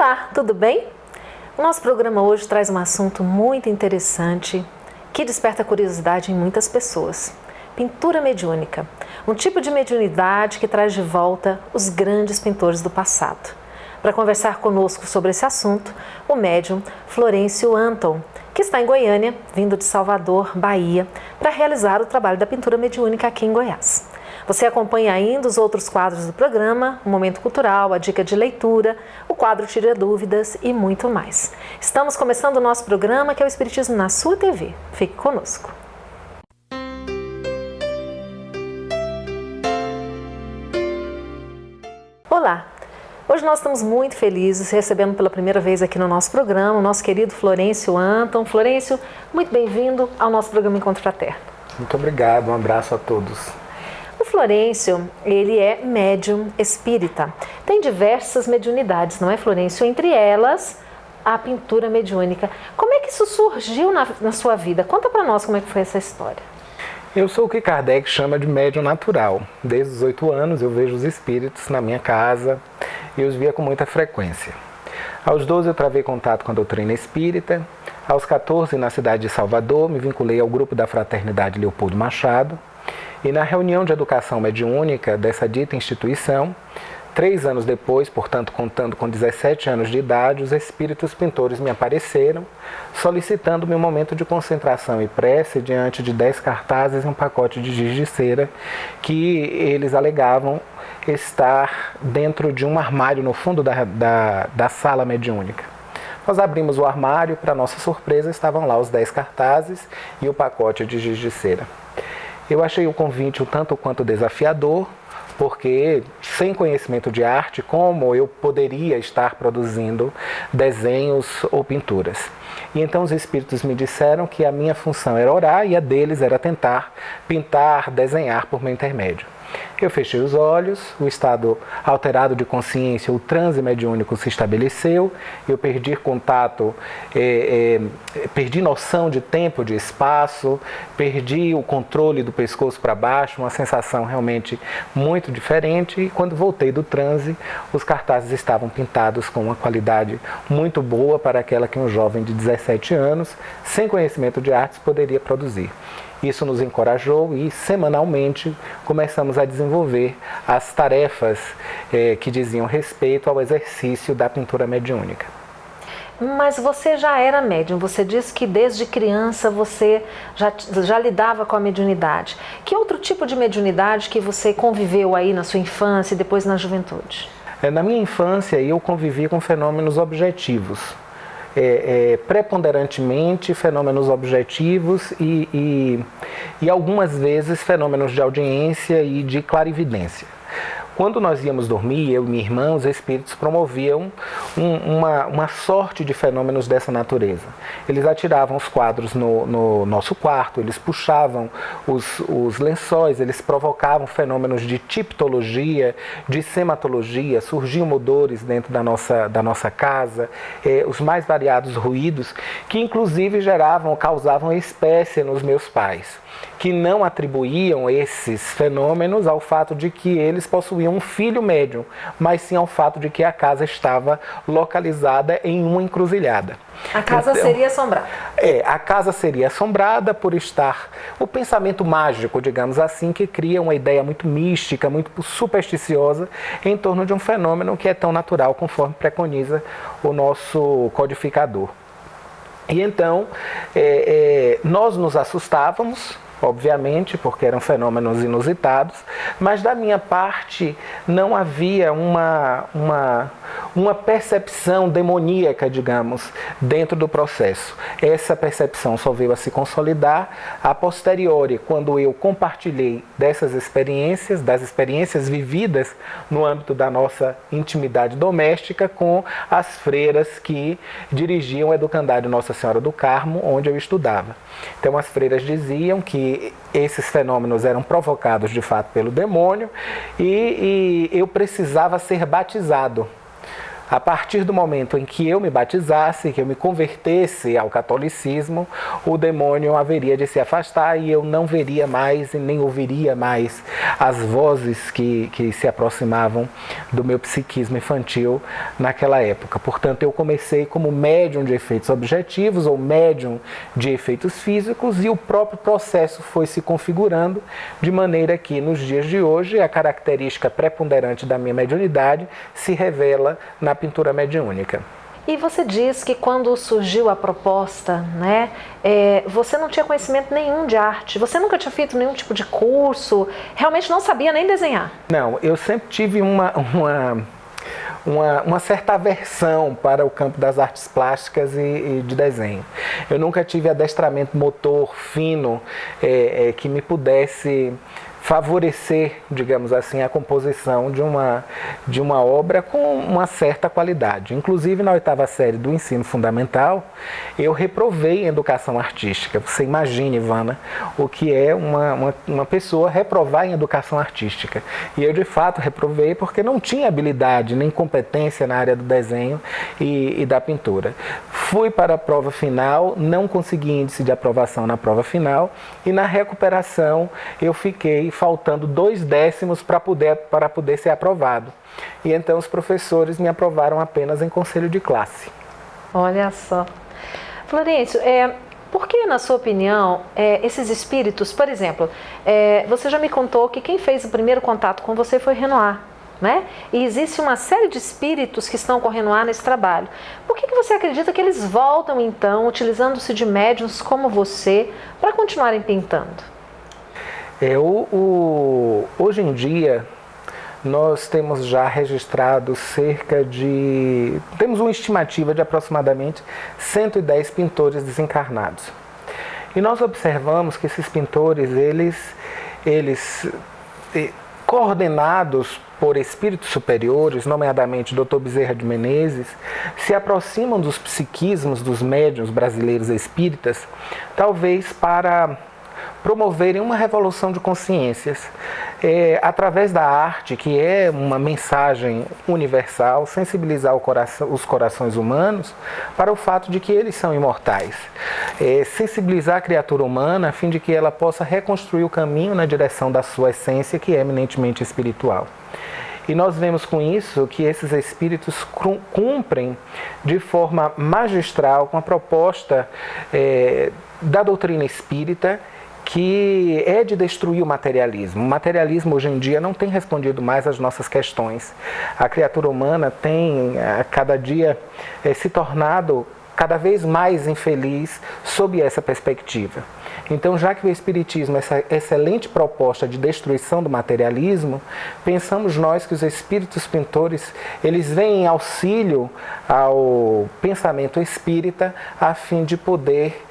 Olá, tudo bem? O nosso programa hoje traz um assunto muito interessante que desperta curiosidade em muitas pessoas. Pintura mediúnica, um tipo de mediunidade que traz de volta os grandes pintores do passado. Para conversar conosco sobre esse assunto, o médium Florencio Anton, que está em Goiânia, vindo de Salvador, Bahia, para realizar o trabalho da pintura mediúnica aqui em Goiás. Você acompanha ainda os outros quadros do programa, o Momento Cultural, a Dica de Leitura, o quadro Tira Dúvidas e muito mais. Estamos começando o nosso programa, que é o Espiritismo na sua TV. Fique conosco. Olá! Hoje nós estamos muito felizes recebendo pela primeira vez aqui no nosso programa o nosso querido Florencio Anton. Florencio, muito bem-vindo ao nosso programa Encontro Fraterno. Muito obrigado, um abraço a todos. O Florencio, ele é médium espírita. Tem diversas mediunidades, não é, Florencio? Entre elas, a pintura mediúnica. Como é que isso surgiu na sua vida? Conta para nós como é que foi essa história. Eu sou o que Kardec chama de médium natural. Desde os 8 anos eu vejo os espíritos na minha casa e os via com muita frequência. Aos 12 eu travei contato com a doutrina espírita. Aos 14, na cidade de Salvador, me vinculei ao grupo da Fraternidade Leopoldo Machado. E na reunião de educação mediúnica dessa dita instituição, 3 anos depois, portanto contando com 17 anos de idade, os espíritos pintores me apareceram, solicitando-me um momento de concentração e prece diante de 10 cartazes e um pacote de giz de cera que eles alegavam estar dentro de um armário no fundo da sala mediúnica. Nós abrimos o armário, para nossa surpresa estavam lá os 10 cartazes e o pacote de giz de cera. Eu achei o convite um tanto quanto desafiador, porque sem conhecimento de arte, como eu poderia estar produzindo desenhos ou pinturas? E então os espíritos me disseram que a minha função era orar e a deles era tentar pintar, desenhar por meu intermédio. Eu fechei os olhos, o estado alterado de consciência, o transe mediúnico se estabeleceu, eu perdi contato, perdi noção de tempo, de espaço, perdi o controle do pescoço para baixo, uma sensação realmente muito diferente. E quando voltei do transe, os cartazes estavam pintados com uma qualidade muito boa para aquela que um jovem de 17 anos, sem conhecimento de artes, poderia produzir. Isso nos encorajou e, semanalmente, começamos a desenvolver as tarefas que diziam respeito ao exercício da pintura mediúnica. Mas você já era médium, você disse que desde criança você já lidava com a mediunidade. Que outro tipo de mediunidade que você conviveu aí na sua infância e depois na juventude? Na minha infância, eu convivi com fenômenos objetivos. Preponderantemente fenômenos objetivos e algumas vezes fenômenos de audiência e de clarividência. Quando nós íamos dormir, eu e minha irmã, os espíritos promoviam uma sorte de fenômenos dessa natureza. Eles atiravam os quadros no nosso quarto, eles puxavam os lençóis, eles provocavam fenômenos de tiptologia, de sematologia, surgiam odores dentro da nossa casa, os mais variados ruídos, que inclusive causavam espécie nos meus pais, que não atribuíam esses fenômenos ao fato de que eles possuíam um filho médium, mas sim ao fato de que a casa estava localizada em uma encruzilhada. A casa seria assombrada. A casa seria assombrada por estar o pensamento mágico, digamos assim, que cria uma ideia muito mística, muito supersticiosa em torno de um fenômeno que é tão natural conforme preconiza o nosso codificador. E então, nós nos assustávamos, obviamente, porque eram fenômenos inusitados, mas da minha parte não havia uma percepção demoníaca, digamos, dentro do processo. Essa percepção só veio a se consolidar a posteriori, quando eu compartilhei das experiências vividas no âmbito da nossa intimidade doméstica com as freiras que dirigiam o educandário Nossa Senhora do Carmo, onde eu estudava. Então as freiras diziam que esses fenômenos eram provocados de fato pelo demônio e eu precisava ser batizado A partir do momento em que eu me batizasse, que eu me convertesse ao catolicismo, o demônio haveria de se afastar e eu não veria mais e nem ouviria mais as vozes que se aproximavam do meu psiquismo infantil naquela época. Portanto, eu comecei como médium de efeitos objetivos ou médium de efeitos físicos e o próprio processo foi se configurando de maneira que, nos dias de hoje, a característica preponderante da minha mediunidade se revela na pintura mediúnica. E você diz que quando surgiu a proposta, né, você não tinha conhecimento nenhum de arte, você nunca tinha feito nenhum tipo de curso, realmente não sabia nem desenhar? Não, eu sempre tive uma certa aversão para o campo das artes plásticas e de desenho. Eu nunca tive adestramento motor fino que me pudesse favorecer, digamos assim, a composição de uma obra com uma certa qualidade. Inclusive, na 8ª série do ensino fundamental, eu reprovei em educação artística. Você imagine, Ivana, o que é uma pessoa reprovar em educação artística. E eu, de fato, reprovei porque não tinha habilidade nem competência na área do desenho e da pintura. Fui para a prova final, não consegui índice de aprovação na prova final e na recuperação eu fiquei faltando 2 décimos para poder ser aprovado. E então os professores me aprovaram apenas em conselho de classe. Olha só. Florencio, por que, na sua opinião, esses espíritos, por exemplo, você já me contou que quem fez o primeiro contato com você foi Renoir, né? E existe uma série de espíritos que estão com Renoir nesse trabalho. Por que você acredita que eles voltam, então, utilizando-se de médiuns como você, para continuarem pintando? Hoje em dia, nós temos já registrado temos uma estimativa de aproximadamente 110 pintores desencarnados. E nós observamos que esses pintores, eles coordenados por espíritos superiores, nomeadamente Dr. Bezerra de Menezes, se aproximam dos psiquismos dos médiuns brasileiros espíritas, talvez para promoverem uma revolução de consciências através da arte, que é uma mensagem universal, sensibilizar os corações humanos para o fato de que eles são imortais. Sensibilizar a criatura humana a fim de que ela possa reconstruir o caminho na direção da sua essência, que é eminentemente espiritual. E nós vemos com isso que esses espíritos cumprem de forma magistral com a proposta da doutrina espírita, que é de destruir o materialismo. O materialismo hoje em dia não tem respondido mais às nossas questões. A criatura humana tem a cada dia se tornado cada vez mais infeliz sob essa perspectiva. Então, já que o Espiritismo é essa excelente proposta de destruição do materialismo, pensamos nós que os espíritos pintores, eles vêm em auxílio ao pensamento espírita a fim de poder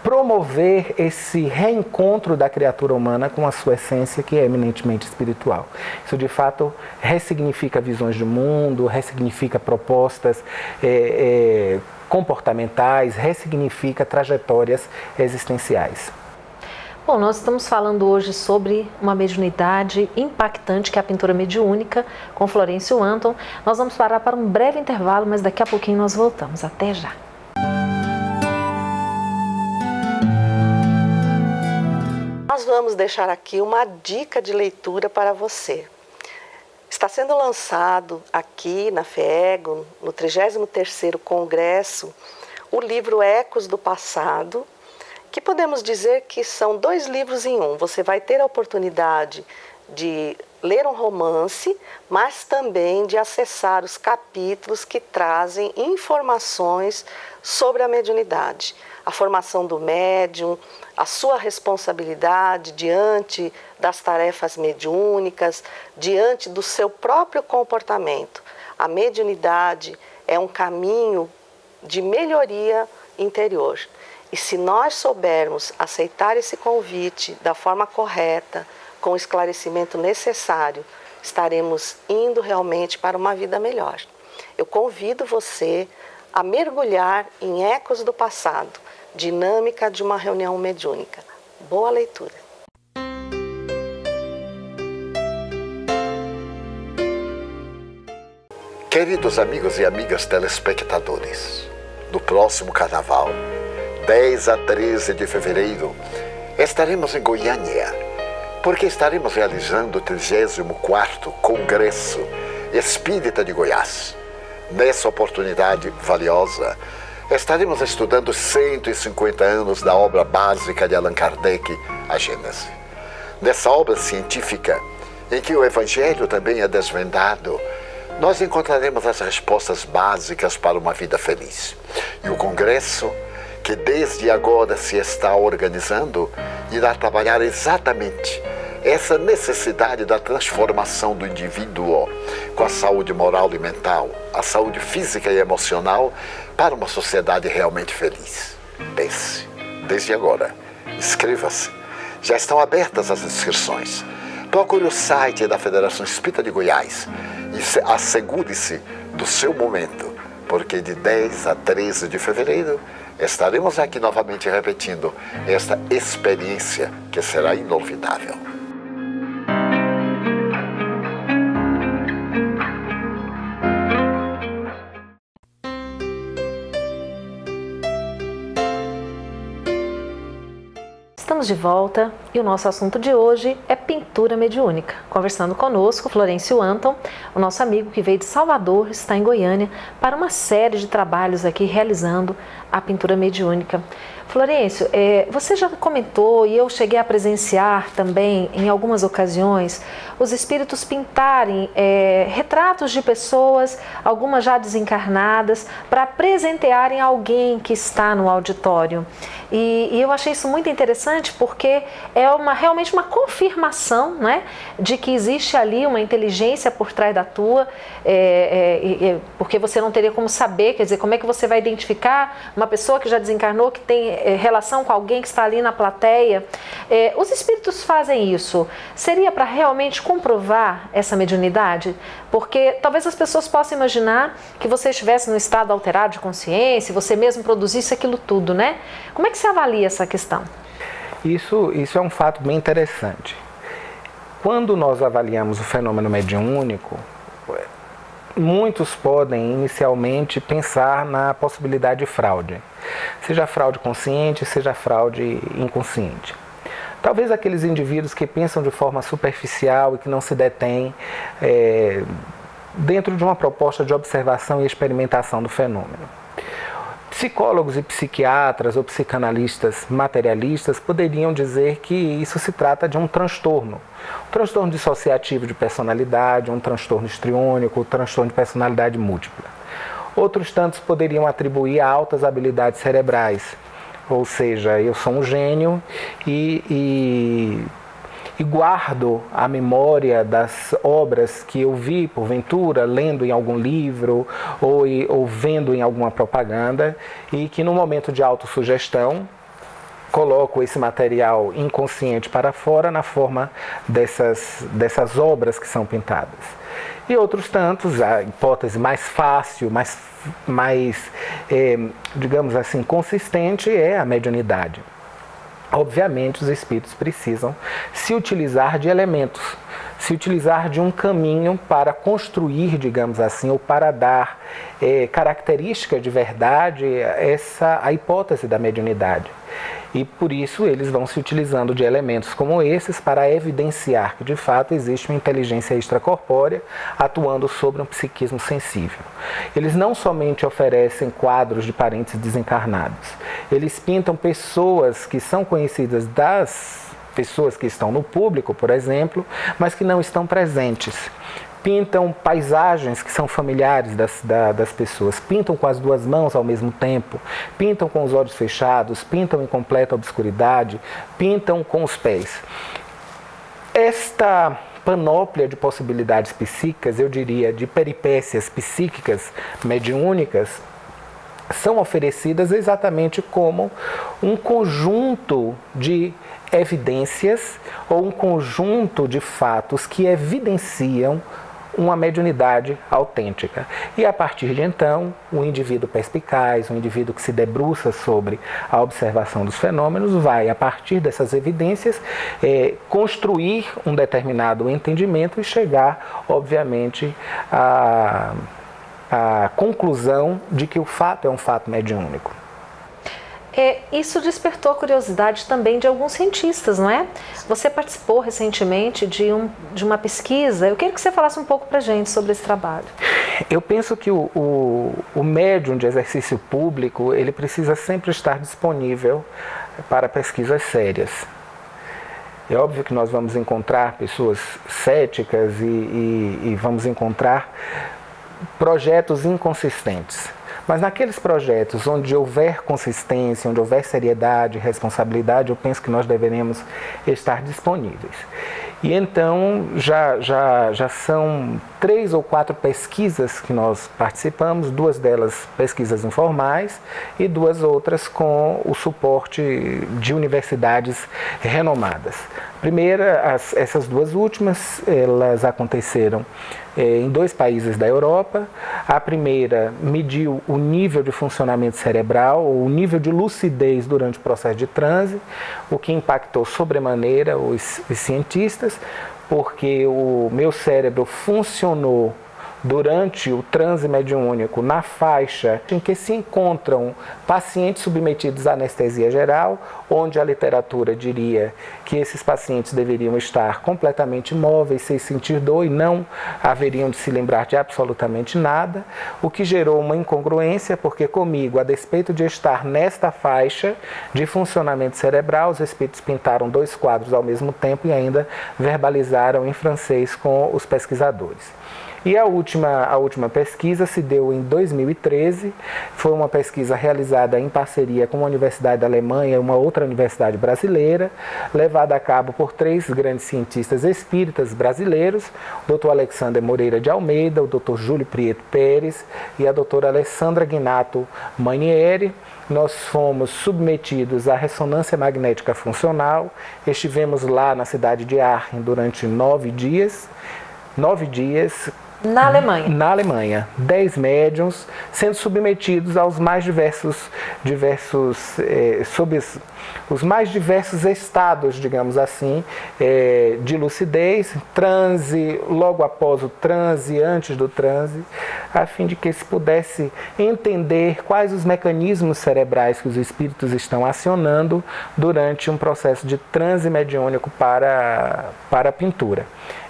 promover esse reencontro da criatura humana com a sua essência, que é eminentemente espiritual. Isso, de fato, ressignifica visões do mundo, ressignifica propostas comportamentais, ressignifica trajetórias existenciais. Bom, nós estamos falando hoje sobre uma mediunidade impactante, que é a pintura mediúnica, com Florencio Anton. Nós vamos parar para um breve intervalo, mas daqui a pouquinho nós voltamos. Até já! Nós vamos deixar aqui uma dica de leitura para você. Está sendo lançado aqui na FEEGO, no 33º Congresso, o livro Ecos do Passado, que podemos dizer que são 2 livros em um. Você vai ter a oportunidade de ler um romance, mas também de acessar os capítulos que trazem informações sobre a mediunidade, a formação do médium, a sua responsabilidade diante das tarefas mediúnicas, diante do seu próprio comportamento. A mediunidade é um caminho de melhoria interior. E se nós soubermos aceitar esse convite da forma correta, com o esclarecimento necessário, estaremos indo realmente para uma vida melhor. Eu convido você a mergulhar em Ecos do Passado, dinâmica de uma reunião mediúnica. Boa leitura! Queridos amigos e amigas telespectadores, no próximo carnaval, 10 a 13 de fevereiro, estaremos em Goiânia, porque estaremos realizando o 34º Congresso Espírita de Goiás. Nessa oportunidade valiosa, estaremos estudando 150 anos da obra básica de Allan Kardec, a Gênese. Nessa obra científica, em que o Evangelho também é desvendado, nós encontraremos as respostas básicas para uma vida feliz. E o Congresso, que desde agora se está organizando, irá trabalhar exatamente essa necessidade da transformação do indivíduo com a saúde moral e mental, a saúde física e emocional para uma sociedade realmente feliz. Pense, desde agora, inscreva-se. Já estão abertas as inscrições. Procure o site da Federação Espírita de Goiás e assegure-se do seu momento, porque de 10 a 13 de fevereiro estaremos aqui novamente repetindo esta experiência que será inolvidável. Estamos de volta e o nosso assunto de hoje é pintura mediúnica. Conversando conosco, Florencio Anton, o nosso amigo que veio de Salvador, está em Goiânia para uma série de trabalhos aqui realizando a pintura mediúnica. Florencio, você já comentou e eu cheguei a presenciar também em algumas ocasiões os espíritos pintarem retratos de pessoas, algumas já desencarnadas, para presentearem alguém que está no auditório. E eu achei isso muito interessante porque é realmente uma confirmação, né, de que existe ali uma inteligência por trás da tua, porque você não teria como saber, quer dizer, como é que você vai identificar uma pessoa que já desencarnou, que tem relação com alguém que está ali na plateia. Os espíritos fazem isso. Seria para realmente comprovar essa mediunidade? Porque talvez as pessoas possam imaginar que você estivesse num estado alterado de consciência, você mesmo produzisse aquilo tudo, né? Como é que você avalia essa questão? Isso é um fato bem interessante. Quando nós avaliamos o fenômeno mediúnico, muitos podem inicialmente pensar na possibilidade de fraude. Seja fraude consciente, seja fraude inconsciente. Talvez aqueles indivíduos que pensam de forma superficial e que não se detêm dentro de uma proposta de observação e experimentação do fenômeno. Psicólogos e psiquiatras ou psicanalistas materialistas poderiam dizer que isso se trata de um transtorno dissociativo de personalidade, um transtorno histriônico, um transtorno de personalidade múltipla. Outros tantos poderiam atribuir a altas habilidades cerebrais, ou seja, eu sou um gênio e guardo a memória das obras que eu vi, porventura, lendo em algum livro ou vendo em alguma propaganda, e que no momento de autossugestão coloco esse material inconsciente para fora na forma dessas obras que são pintadas. E outros tantos, a hipótese mais fácil, digamos assim, consistente é a mediunidade. Obviamente, os espíritos precisam se utilizar de elementos, se utilizar de um caminho para construir, digamos assim, ou para dar característica de verdade a hipótese da mediunidade. E por isso eles vão se utilizando de elementos como esses para evidenciar que de fato existe uma inteligência extracorpórea atuando sobre um psiquismo sensível. Eles não somente oferecem quadros de parentes desencarnados, eles pintam pessoas que são conhecidas das pessoas que estão no público, por exemplo, mas que não estão presentes. Pintam paisagens que são familiares das pessoas, pintam com as duas mãos ao mesmo tempo, pintam com os olhos fechados, pintam em completa obscuridade, pintam com os pés. Esta panóplia de possibilidades psíquicas, eu diria, de peripécias psíquicas mediúnicas, são oferecidas exatamente como um conjunto de evidências ou um conjunto de fatos que evidenciam uma mediunidade autêntica. E a partir de então, o indivíduo perspicaz, o indivíduo que se debruça sobre a observação dos fenômenos, vai, a partir dessas evidências, construir um determinado entendimento e chegar, obviamente, a conclusão de que o fato é um fato mediúnico. Isso despertou a curiosidade também de alguns cientistas, não é? Você participou recentemente de uma pesquisa. Eu queria que você falasse um pouco para a gente sobre esse trabalho. Eu penso que o médium de exercício público, ele precisa sempre estar disponível para pesquisas sérias. É óbvio que nós vamos encontrar pessoas céticas e vamos encontrar projetos inconsistentes. Mas naqueles projetos onde houver consistência, onde houver seriedade, responsabilidade, eu penso que nós deveremos estar disponíveis. E então já são 3 ou 4 pesquisas que nós participamos, 2 delas pesquisas informais e 2 outras com o suporte de universidades renomadas. Essas 2 últimas, elas aconteceram em 2 países da Europa. A primeira mediu o nível de funcionamento cerebral, ou o nível de lucidez durante o processo de transe, o que impactou sobremaneira os cientistas, porque o meu cérebro funcionou durante o transe mediúnico na faixa em que se encontram pacientes submetidos à anestesia geral, onde a literatura diria que esses pacientes deveriam estar completamente imóveis, sem sentir dor e não haveriam de se lembrar de absolutamente nada, o que gerou uma incongruência, porque comigo, a despeito de estar nesta faixa de funcionamento cerebral, os espíritos pintaram 2 quadros ao mesmo tempo e ainda verbalizaram em francês com os pesquisadores. E a última pesquisa se deu em 2013, foi uma pesquisa realizada em parceria com uma universidade da Alemanha e uma outra universidade brasileira, levada a cabo por 3 grandes cientistas espíritas brasileiros, o Dr. Alexander Moreira de Almeida, o Dr. Júlio Prieto Pérez e a doutora Alessandra Guinato Manieri. Nós fomos submetidos à ressonância magnética funcional, estivemos lá na cidade de Aachen durante 9 dias. 9 dias. Na Alemanha? Na Alemanha. 10 médiuns sendo submetidos aos mais sob os mais diversos estados, digamos assim, de lucidez, transe, logo após o transe, antes do transe, a fim de que se pudesse entender quais os mecanismos cerebrais que os espíritos estão acionando durante um processo de transe mediúnico para a pintura.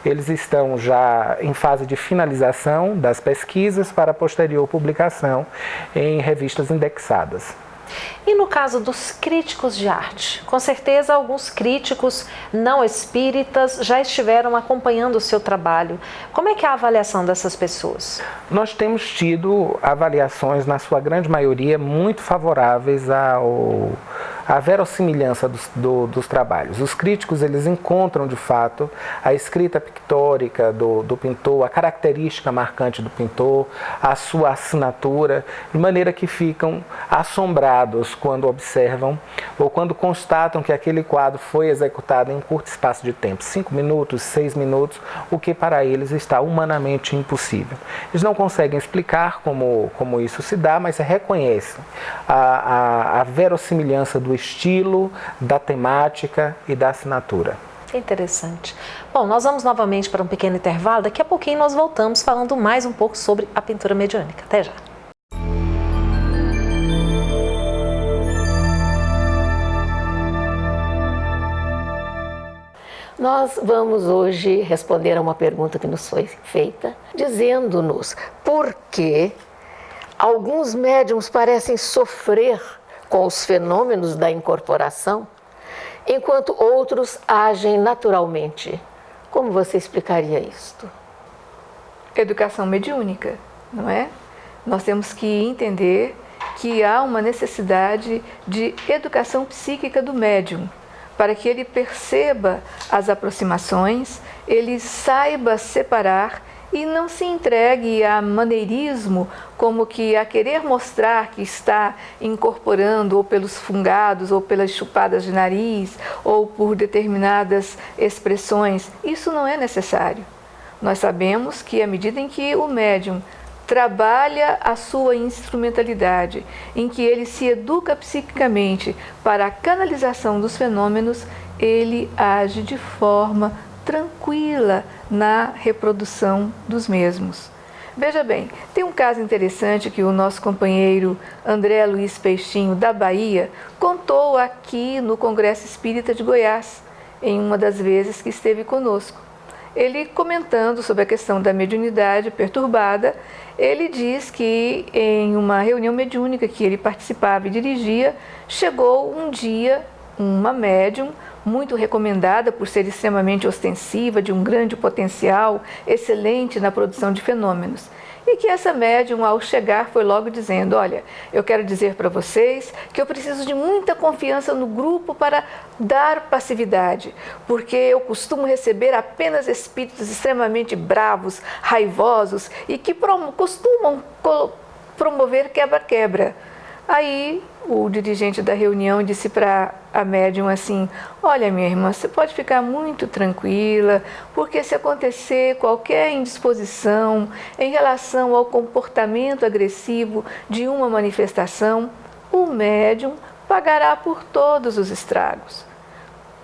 Eles estão já em fase de finalização das pesquisas para posterior publicação em revistas indexadas. E no caso dos críticos de arte? Com certeza alguns críticos não espíritas já estiveram acompanhando o seu trabalho. Como é que é a avaliação dessas pessoas? Nós temos tido avaliações, na sua grande maioria, muito favoráveis à verossimilhança dos trabalhos. Os críticos, eles encontram de fato a escrita pictórica do pintor, a característica marcante do pintor, a sua assinatura, de maneira que ficam assombrados quando observam ou quando constatam que aquele quadro foi executado em um curto espaço de tempo, 5 minutos, 6 minutos, o que para eles está humanamente impossível. Eles não conseguem explicar como isso se dá, mas reconhecem a verossimilhança do estilo, da temática e da assinatura. Interessante. Bom, nós vamos novamente para um pequeno intervalo. Daqui a pouquinho nós voltamos falando mais um pouco sobre a pintura mediúnica. Até já. Nós vamos hoje responder a uma pergunta que nos foi feita, dizendo-nos por que alguns médiuns parecem sofrer com os fenômenos da incorporação, enquanto outros agem naturalmente. Como você explicaria isto? Educação mediúnica, não é? Nós temos que entender que há uma necessidade de educação psíquica do médium, para que ele perceba as aproximações, ele saiba separar e não se entregue a maneirismo, como que a querer mostrar que está incorporando ou pelos fungados, ou pelas chupadas de nariz, ou por determinadas expressões. Isso não é necessário. Nós sabemos que à medida em que o médium trabalha a sua instrumentalidade, em que ele se educa psiquicamente para a canalização dos fenômenos, ele age de forma tranquila na reprodução dos mesmos. Veja bem, tem um caso interessante que o nosso companheiro André Luiz Peixinho, da Bahia, contou aqui no Congresso Espírita de Goiás, em uma das vezes que esteve conosco. Ele, comentando sobre a questão da mediunidade perturbada, ele diz que em uma reunião mediúnica que ele participava e dirigia, chegou um dia uma médium muito recomendada por ser extremamente ostensiva, de um grande potencial, excelente na produção de fenômenos. E que essa médium, ao chegar, foi logo dizendo: olha, eu quero dizer para vocês que eu preciso de muita confiança no grupo para dar passividade, porque eu costumo receber apenas espíritos extremamente bravos, raivosos e que costumam promover quebra-quebra. Aí o dirigente da reunião disse para a médium assim: olha, minha irmã, você pode ficar muito tranquila, porque se acontecer qualquer indisposição em relação ao comportamento agressivo de uma manifestação, o médium pagará por todos os estragos.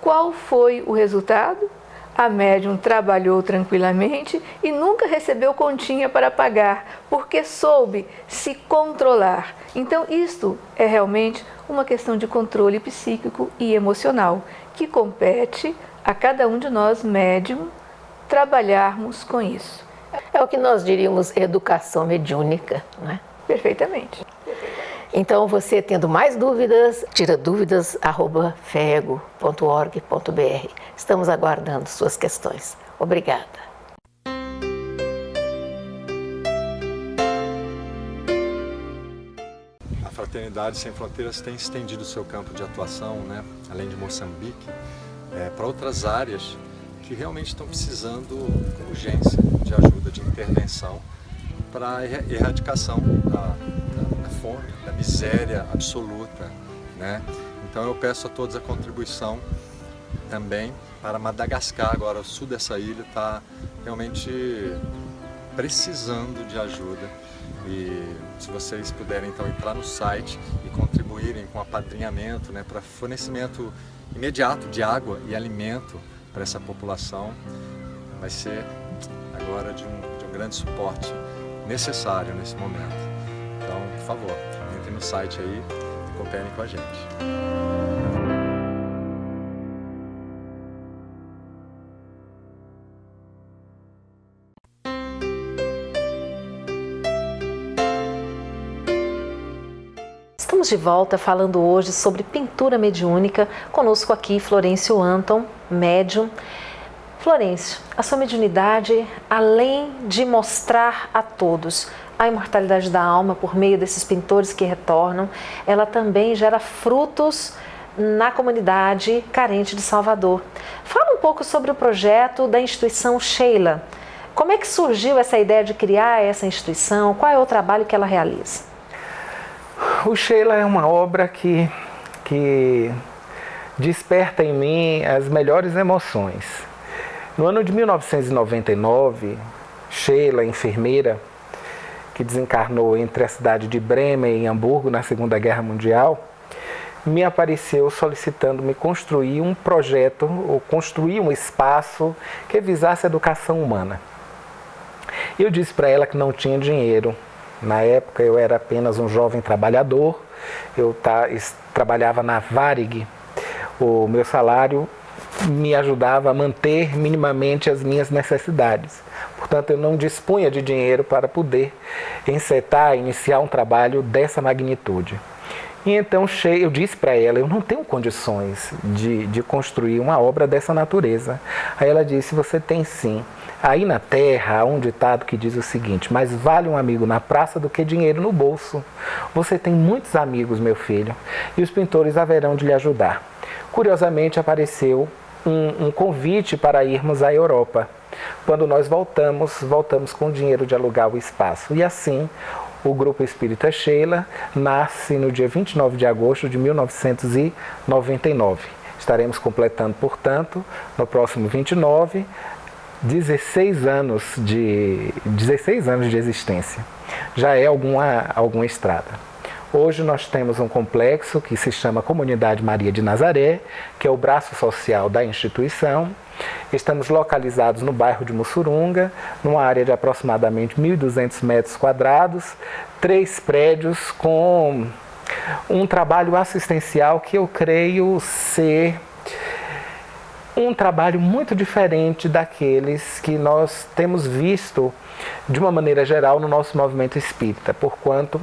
Qual foi o resultado? A médium trabalhou tranquilamente e nunca recebeu continha para pagar, porque soube se controlar. Então, isto é realmente uma questão de controle psíquico e emocional, que compete a cada um de nós, médium, trabalharmos com isso. É o que nós diríamos educação mediúnica, não é? Perfeitamente. Então, você tendo mais dúvidas, tira dúvidas@fego.org.br. Estamos aguardando suas questões. Obrigada. A Fraternidade Sem Fronteiras tem estendido seu campo de atuação, né, além de Moçambique, para outras áreas que realmente estão precisando com urgência de ajuda, de intervenção para a erradicação da fome, da miséria absoluta, né? Então eu peço a todos a contribuição também para Madagascar. Agora o sul dessa ilha está realmente precisando de ajuda, e se vocês puderem então entrar no site e contribuírem com apadrinhamento, né, para fornecimento imediato de água e alimento para essa população, vai ser agora de um grande suporte necessário nesse momento. Então, por favor, entre no site aí e cooperem com a gente. Estamos de volta falando hoje sobre pintura mediúnica. Conosco aqui Florencio Anton, médium. Florencio, a sua mediunidade, além de mostrar a todos a imortalidade da alma por meio desses pintores que retornam, ela também gera frutos na comunidade carente de Salvador. Fala um pouco sobre o projeto da instituição Sheila. Como é que surgiu essa ideia de criar essa instituição? Qual é o trabalho que ela realiza? O Sheila é uma obra que desperta em mim as melhores emoções. No ano de 1999, Sheila, enfermeira, que desencarnou entre a cidade de Bremen e Hamburgo na Segunda Guerra Mundial, me apareceu solicitando-me construir um projeto, ou construir um espaço que visasse a educação humana. Eu disse para ela que não tinha dinheiro. Na época eu era apenas um jovem trabalhador, eu trabalhava na Varig, o meu salário me ajudava a manter minimamente as minhas necessidades. Portanto, eu não dispunha de dinheiro para poder iniciar um trabalho dessa magnitude. E então eu disse para ela: eu não tenho condições de construir uma obra dessa natureza. Aí ela disse: você tem sim. Aí na terra há um ditado que diz o seguinte: mais vale um amigo na praça do que dinheiro no bolso. Você tem muitos amigos, meu filho, e os pintores haverão de lhe ajudar. Curiosamente apareceu um convite para irmos à Europa. Quando nós voltamos com o dinheiro de alugar o espaço. E assim, o Grupo Espírita Sheila nasce no dia 29 de agosto de 1999. Estaremos completando, portanto, no próximo 29, 16 anos de existência. Já é alguma estrada. Hoje nós temos um complexo que se chama Comunidade Maria de Nazaré, que é o braço social da instituição. Estamos localizados no bairro de Mussurunga, numa área de aproximadamente 1.200 metros quadrados, 3 prédios com um trabalho assistencial que eu creio ser um trabalho muito diferente daqueles que nós temos visto de uma maneira geral no nosso movimento espírita, porquanto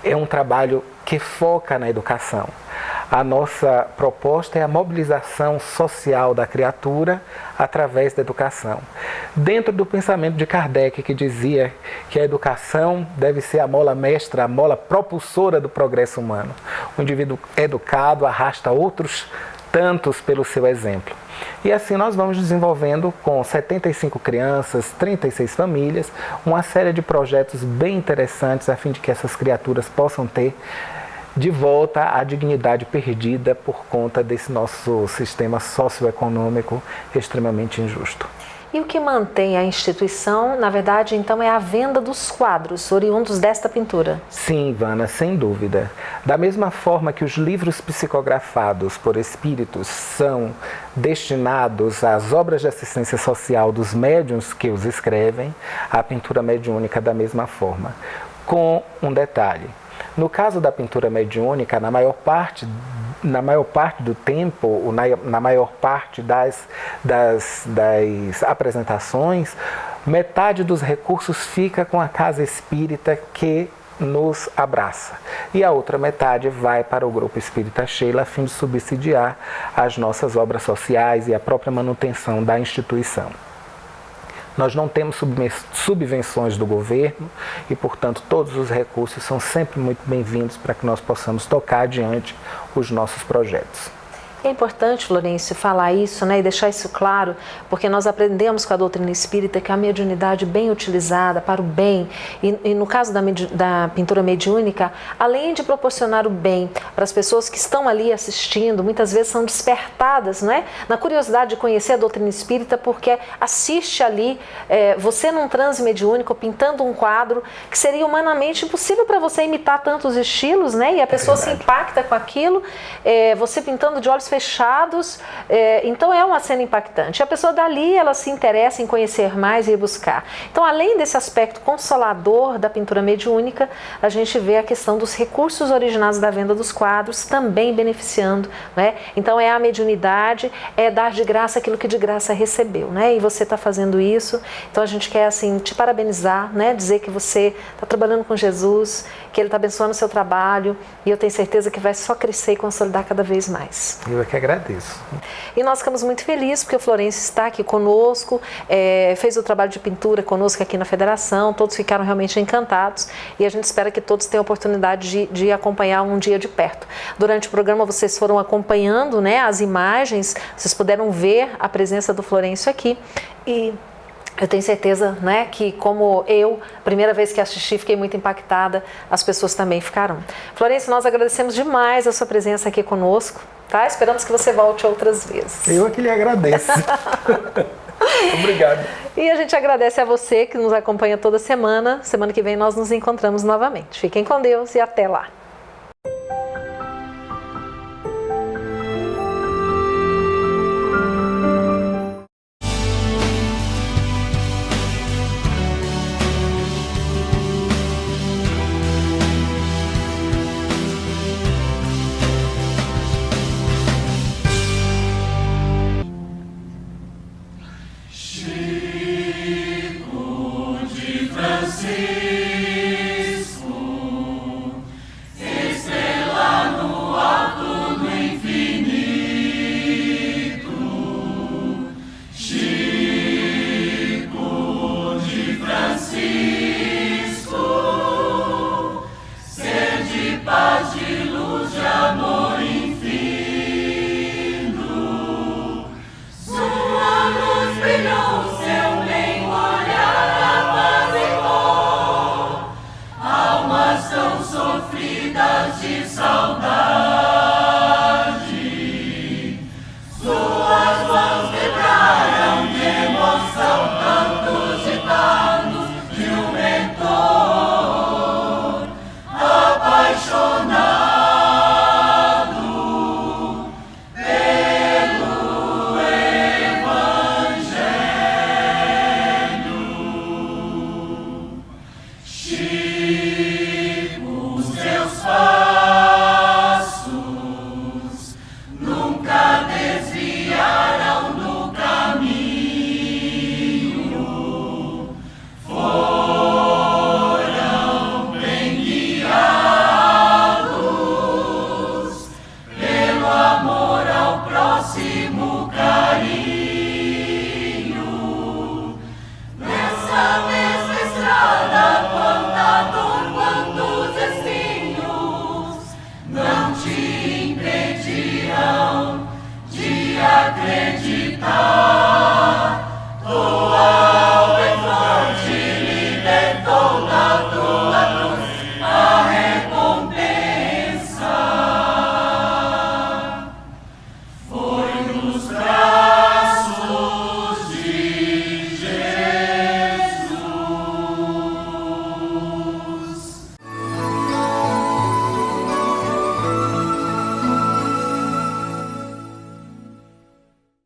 é um trabalho que foca na educação. A nossa proposta é a mobilização social da criatura através da educação. Dentro do pensamento de Kardec, que dizia que a educação deve ser a mola mestra, a mola propulsora do progresso humano. O indivíduo educado arrasta outros tantos pelo seu exemplo. E assim nós vamos desenvolvendo com 75 crianças, 36 famílias, uma série de projetos bem interessantes a fim de que essas criaturas possam ter de volta a dignidade perdida por conta desse nosso sistema socioeconômico extremamente injusto. E o que mantém a instituição, na verdade, então, é a venda dos quadros oriundos desta pintura? Sim, Ivana, sem dúvida. Da mesma forma que os livros psicografados por espíritos são destinados às obras de assistência social dos médiuns que os escrevem, a pintura mediúnica da mesma forma. Com um detalhe. No caso da pintura mediúnica, na maior parte do tempo, na maior parte das apresentações, metade dos recursos fica com a casa espírita que nos abraça. E a outra metade vai para o Grupo Espírita Sheila a fim de subsidiar as nossas obras sociais e a própria manutenção da instituição. Nós não temos subvenções do governo e, portanto, todos os recursos são sempre muito bem-vindos para que nós possamos tocar adiante os nossos projetos. É importante, Florencio, falar isso, né, e deixar isso claro, porque nós aprendemos com a doutrina espírita que a mediunidade bem utilizada para o bem, e no caso da pintura mediúnica, além de proporcionar o bem para as pessoas que estão ali assistindo, muitas vezes são despertadas, não é, na curiosidade de conhecer a doutrina espírita, porque assiste ali, você num transe mediúnico, pintando um quadro que seria humanamente impossível para você imitar tantos estilos, né, e a pessoa se impacta com aquilo, você pintando de olhos fechados, então é uma cena impactante. A pessoa dali, ela se interessa em conhecer mais e ir buscar. Então, além desse aspecto consolador da pintura mediúnica, a gente vê a questão dos recursos originados da venda dos quadros também beneficiando, né? Então, é a mediunidade, é dar de graça aquilo que de graça recebeu, né? E você está fazendo isso, então a gente quer, assim, te parabenizar, né? Dizer que você está trabalhando com Jesus, que Ele está abençoando o seu trabalho, e eu tenho certeza que vai só crescer e consolidar cada vez mais. Eu que agradeço. E nós ficamos muito felizes porque o Florencio está aqui conosco, fez o trabalho de pintura conosco aqui na Federação, todos ficaram realmente encantados e a gente espera que todos tenham a oportunidade de acompanhar um dia de perto. Durante o programa vocês foram acompanhando, né, as imagens, vocês puderam ver a presença do Florencio aqui e eu tenho certeza, né, que como eu, primeira vez que assisti, fiquei muito impactada, as pessoas também ficaram. Florencio, nós agradecemos demais a sua presença aqui conosco, tá? Esperamos que você volte outras vezes. Eu é que lhe agradeço. Obrigado. E a gente agradece a você que nos acompanha toda semana. Semana que vem nós nos encontramos novamente. Fiquem com Deus e até lá. Francisco acreditar.